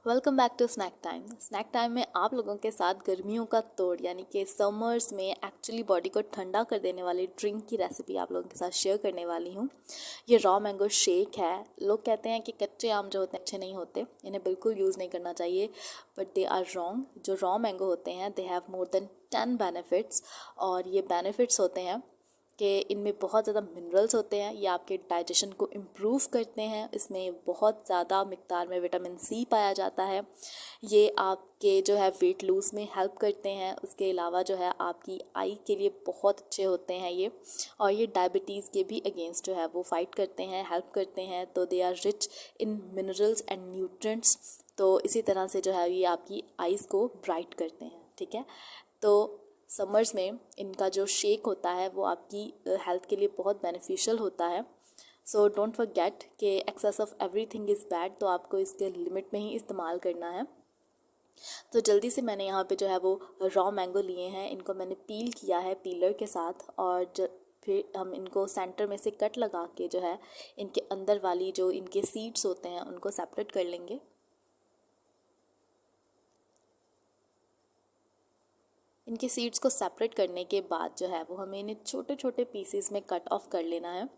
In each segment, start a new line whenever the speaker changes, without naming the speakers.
Welcome back to snack time. Snack time में आप लोगों के साथ गर्मियों का तोड़ यानी कि समर्स में एक्चुअली बॉडी को ठंडा कर देने वाली ड्रिंक की रेसिपी आप लोगों के साथ शेयर करने वाली हूँ। ये रॉ मैंगो शेक है। लोग कहते हैं कि कच्चे आम जो होते हैं अच्छे नहीं होते, इन्हें बिल्कुल यूज़ नहीं करना चाहिए, बट दे आर रॉन्ग। जो रॉ मैंगो होते हैं they have more than 10 benefits, और ये बेनिफिट्स होते हैं कि इनमें बहुत ज़्यादा मिनरल्स होते हैं, ये आपके डाइजेशन को इम्प्रूव करते हैं। इसमें बहुत ज़्यादा मिक़दार में विटामिन सी पाया जाता है। ये आपके जो है वेट लूज़ में हेल्प करते हैं। उसके अलावा जो है आपकी आई के लिए बहुत अच्छे होते हैं ये, और ये डायबिटीज़ के भी अगेंस्ट जो है वो फाइट करते हैं, हेल्प करते हैं। तो they are rich in minerals and nutrients. तो इसी तरह से जो है ये आपकी आइज़ को ब्राइट करते हैं। ठीक है, तो समर्स में इनका जो शेक होता है वो आपकी हेल्थ के लिए बहुत बेनिफिशियल होता है। सो डोंट फॉरगेट कि excess of everything is bad, तो आपको इसके लिमिट में ही इस्तेमाल करना है। तो जल्दी से मैंने यहाँ पे जो है वो रॉ मैंगो लिए हैं, इनको मैंने पील किया है पीलर के साथ, और फिर हम इनको सेंटर में से कट लगा के जो है इनके अंदर वाली जो इनके सीड्स होते हैं उनको सेपरेट कर लेंगे। इनके सीड्स को सेपरेट करने के बाद जो है वो हमें इन्हें छोटे छोटे पीसेस में कट ऑफ कर लेना है।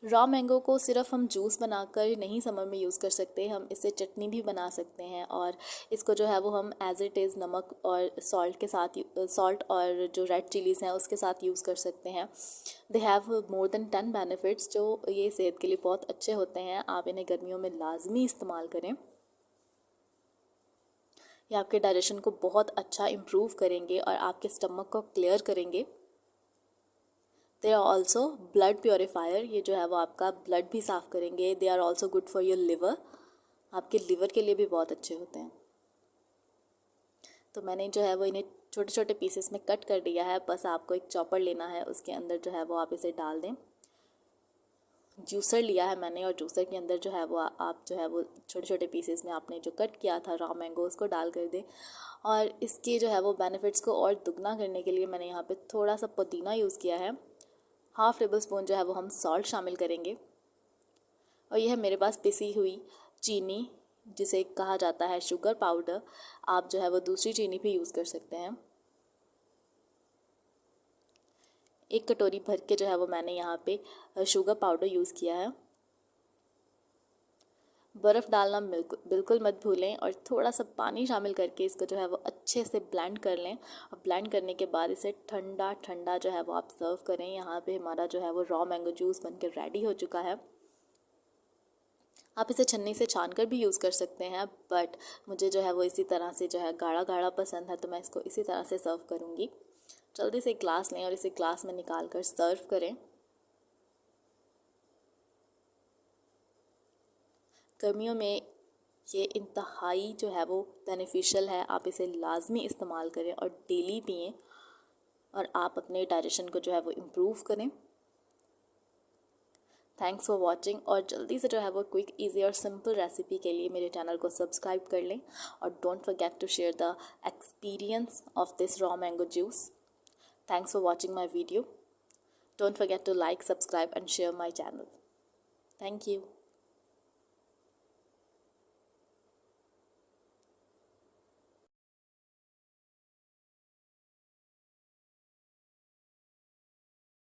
रॉ मैंगो को सिर्फ हम जूस बनाकर नहीं समर में यूज़ कर सकते, हम इससे चटनी भी बना सकते हैं, और इसको जो है वो हम एज इट इज़ नमक और सॉल्ट के साथ, सॉल्ट और जो रेड चिलीज़ हैं उसके साथ यूज़ कर सकते हैं। They have more than 10 benefits, जो ये सेहत के लिए बहुत अच्छे होते हैं। आप इन्हें गर्मियों में लाजमी इस्तेमाल करें। ये आपके डाइजेशन को बहुत अच्छा इम्प्रूव करेंगे और आपके स्टमक को क्लियर करेंगे। They are also blood purifier, ये जो है वो आपका ब्लड भी साफ़ करेंगे। They are also good for your liver, आपके लिवर के लिए भी बहुत अच्छे होते हैं। तो मैंने जो है वो इन्हें छोटे छोटे पीसेस में कट कर दिया है। बस आपको एक चॉपर लेना है, उसके अंदर जो है वो आप इसे डाल दें। जूसर लिया है मैंने, और जूसर के अंदर जो है वो आप जो है वो छोटे छोटे पीसेस में आपने जो कट किया था रॉ मैंगो उसको डाल कर दें। और इसके जो है वो बेनिफिट्स को और दुगना करने के लिए मैंने यहाँ पे थोड़ा सा पुदीना यूज़ किया है। हाफ़ टेबल स्पून जो है वो हम सॉल्ट शामिल करेंगे, और यह है मेरे पास पिसी हुई चीनी, जिसे कहा जाता है शुगर पाउडर। आप जो है वो दूसरी चीनी भी यूज़ कर सकते हैं। एक कटोरी भर के जो है वो मैंने यहाँ पे शुगर पाउडर यूज़ किया है। बर्फ़ डालना बिल्कुल मत भूलें, और थोड़ा सा पानी शामिल करके इसको जो है वो अच्छे से ब्लेंड कर लें। और ब्लेंड करने के बाद इसे ठंडा ठंडा जो है वो आप सर्व करें। यहाँ पे हमारा जो है वो रॉ मैंगो जूस बनकर रेडी हो चुका है। आप इसे छन्नी से छान कर भी यूज़ कर सकते हैं, बट मुझे जो है वो इसी तरह से जो है गाढ़ा गाढ़ा पसंद है, तो मैं इसको इसी तरह से सर्व करूँगी। जल्दी से एक ग्लास लें और इसे ग्लास में निकाल कर सर्व करें। गर्मियों में ये इंतहाई जो है वो बेनिफिशियल है, आप इसे लाजमी इस्तेमाल करें और डेली पिएं, और आप अपने डाइजेशन को जो है वो इम्प्रूव करें। थैंक्स फॉर वॉचिंग, और जल्दी से जो है वो क्विक इजी और सिंपल रेसिपी के लिए मेरे चैनल को सब्सक्राइब कर लें, और don't forget to share the experience of this raw mango juice. Thanks for watching my video. Don't forget to like, subscribe and share my channel. Thank you.